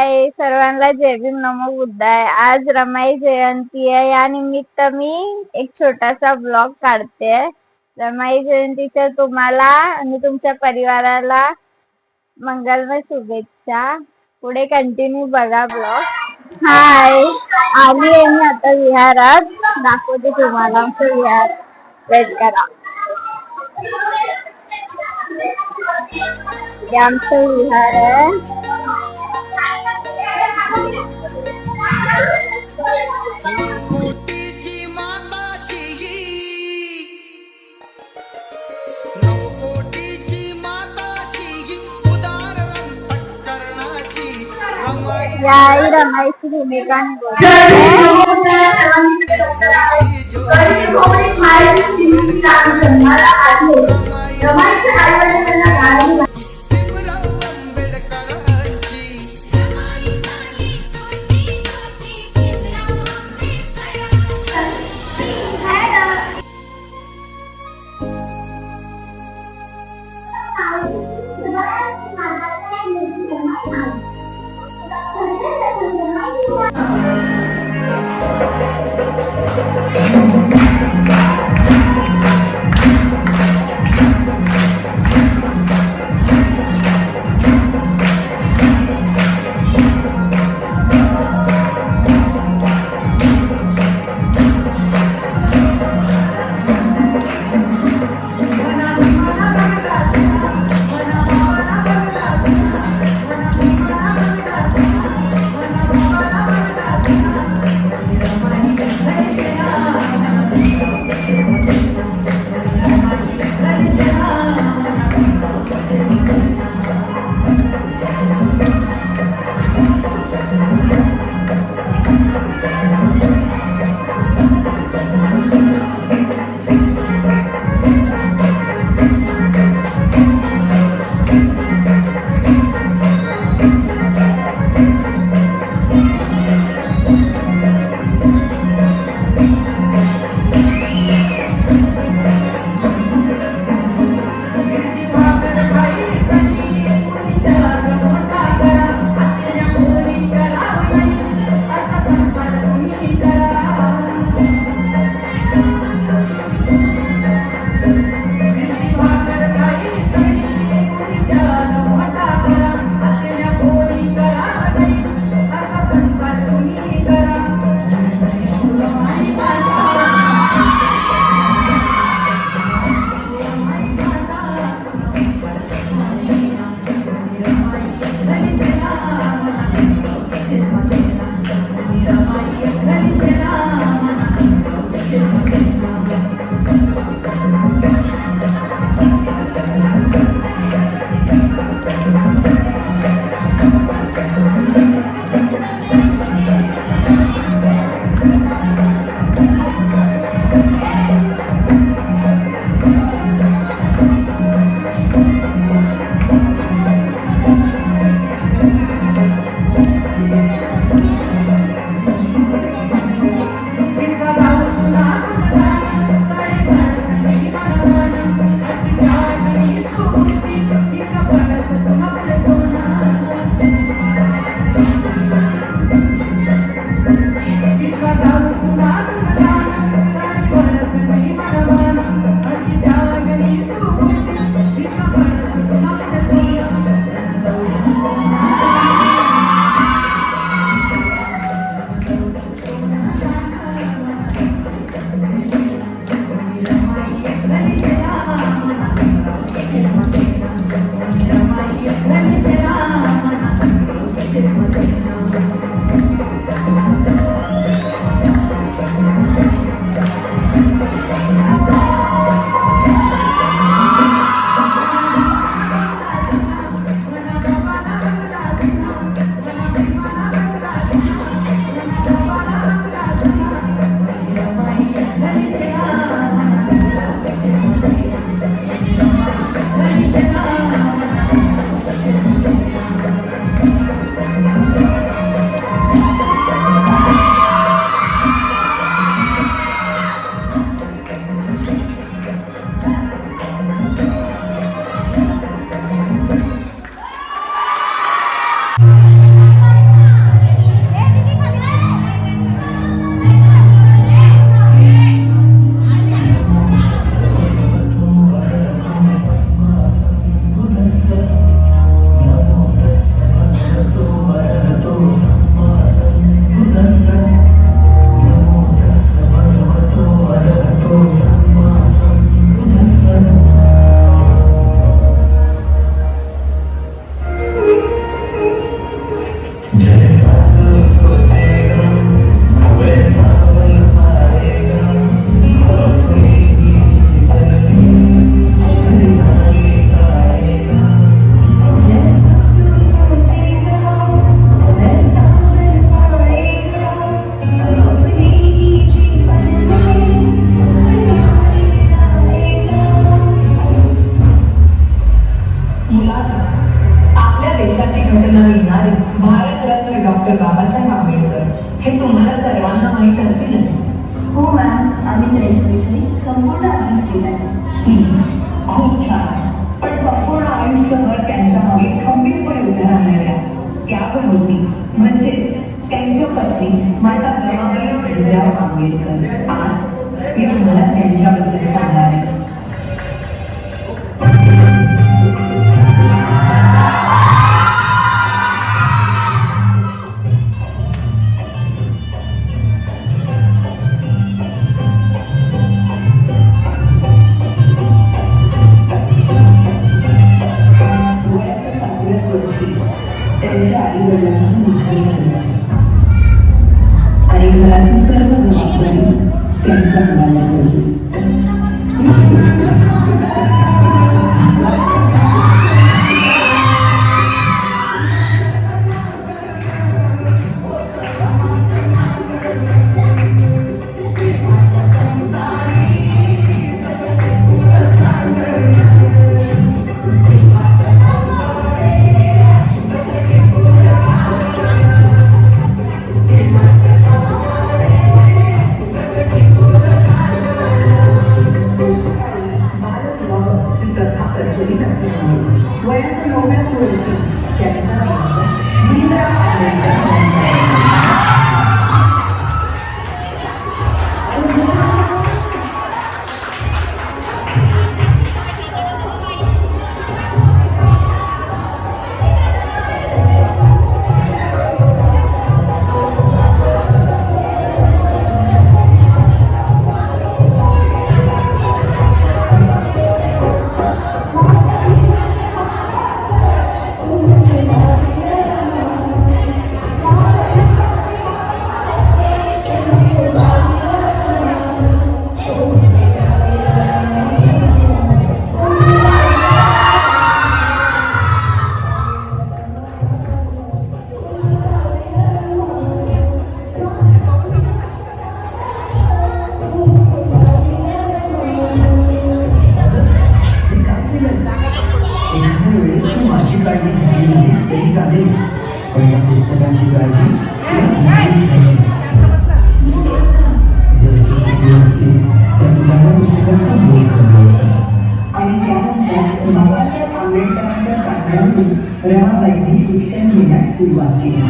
हाय सर्वांना, जय भीम नमो बुद्धाय. आज रमाई जयंती आहे. या निमित्त मी एक छोटासा ब्लॉग काढते. रमाई जयंतीच्या तुम्हाला आणि तुमच्या परिवाराला मंगलमय शुभेच्छा. पुढे कंटिन्यू बघा ब्लॉग. हाय, आली आहे मी आता विहारात. दाखवते तुम्हाला आमचं विहार. वेट करा. हे आमचं विहार आहे. या आई रमाईची भूमिका घटना लिहिणारे भारतरत्न डॉक्टर बाबासाहेब आंबेडकर हे तुम्हाला सर्वांना माहीत असतील. हो मॅम, आम्ही त्यांच्याविषयी संपूर्ण अभ्यास केला. खूप छान. पण संपूर्ण आयुष्यभर त्यांच्या मागे खंबीरपणे उभ्या राहणाऱ्या त्यागमूर्ती म्हणजे त्यांच्या पत्नी माता रमाबाई जोतिराव आंबेडकर आज मी तुम्हाला त्यांच्याबद्दल सांगणार आहे. त्यांच्या आईवडिलांची निधन झालं आणि घराची सर्व जबाबदारी त्यांच्या मुलाला पडली. वयाच्या 9व्या वर्षी त्यांचा भीमराव आंबेडकर पुस्तकांची काळजी आणि त्यानंतर बाबासाहेब आंबेडकरांच्या काळातून रमाबाईंनी शिक्षण घेण्यास सुरुवात केली.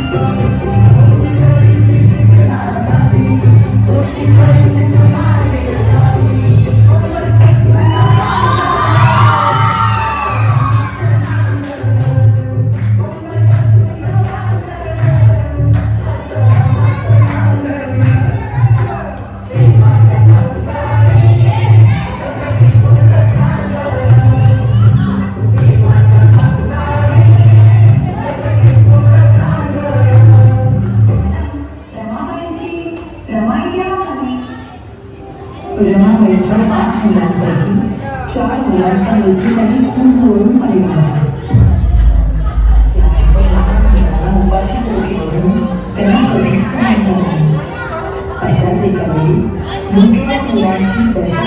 रमाबाईंच्या 5 मुलांपैकी 4 मुलांचा मृत्यू त्यांनी खून पाहिला. उपाशी पोटी करून त्यांना अशाच एका वेळी मुलीच्या मुलांची दशा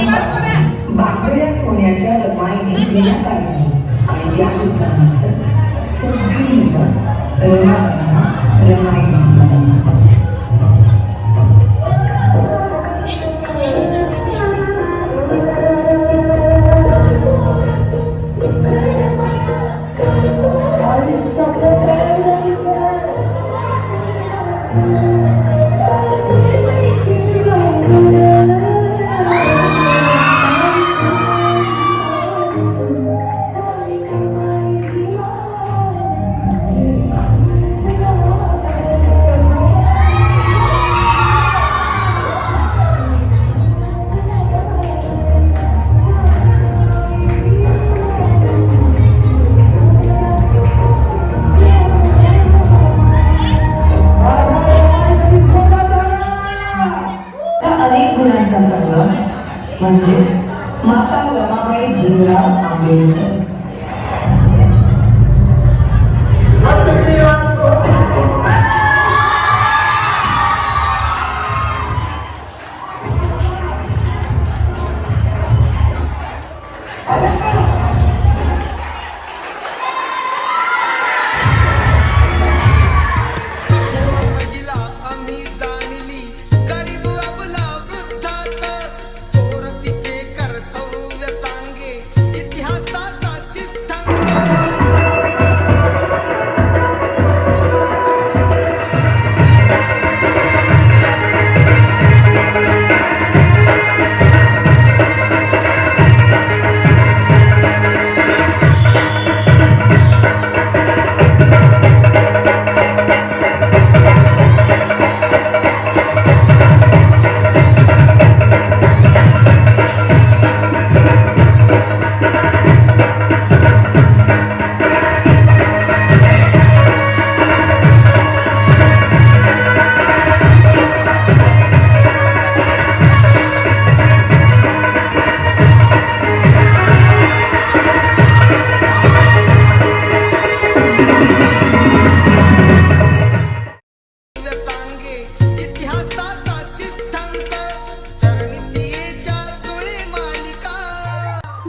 बांगड्या सोन्याच्या रमाईने देण्यात आली आणि त्या दिवसानंतर सगळी रमाबाईंना रमाई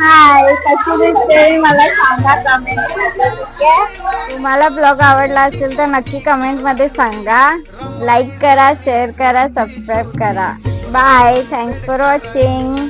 हाय, कशी दिसते मला सांगा कमेंट मध्ये. ठीक आहे, तुम्हाला ब्लॉग आवडला असेल तर नक्की कमेंट मध्ये सांगा. लाईक करा, शेअर करा, सबस्क्राईब करा. Bye, thanks for watching.